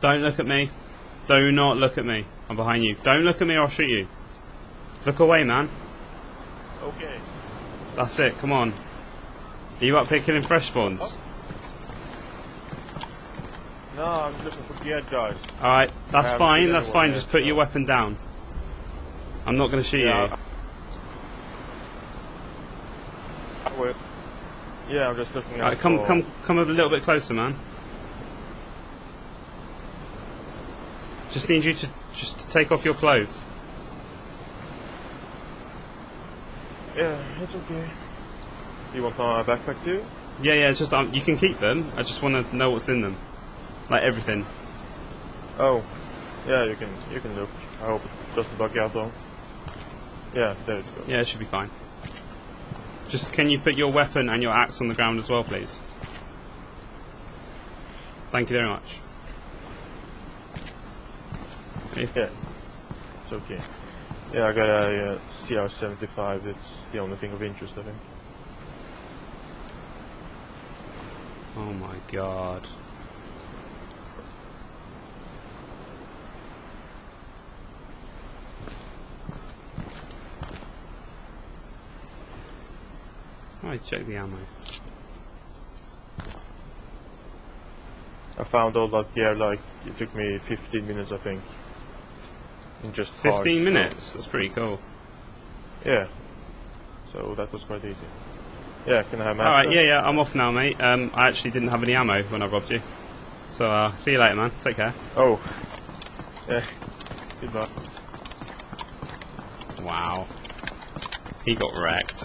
Don't look at me. Do not look at me. I'm behind you. Don't look at me or I'll shoot you. Look away, man. Okay. That's it, come on. Are you up here killing fresh spawns? Oh. No, I'm looking for geared guys. Alright, that's fine, that's fine. Yet, Just put your weapon down. I'm not going to shoot you. I will. Yeah, I'm just looking at Alright, come a little bit closer, man. Just need you to take off your clothes. Yeah, it's okay. You want my backpack too? Yeah, it's just you can keep them. I just want to know what's in them, like everything. Oh, yeah, you can look. I hope it doesn't bug you out though. Yeah, there you go. Yeah, it should be fine. Just can you put your weapon and your axe on the ground as well, please? Thank you very much. Yeah, it's okay. Yeah, I got a CR-75. It's the only thing of interest, I think. Oh my god. Alright, check the ammo. I found all that gear, like, it took me 15 minutes, I think. In just 15 minutes? That's pretty cool. Yeah. So that was quite easy. Yeah, can I have my Alright, yeah, I'm off now, mate. I actually didn't have any ammo when I robbed you. So, see you later, man. Take care. Oh. Yeah. Goodbye. Wow. He got wrecked.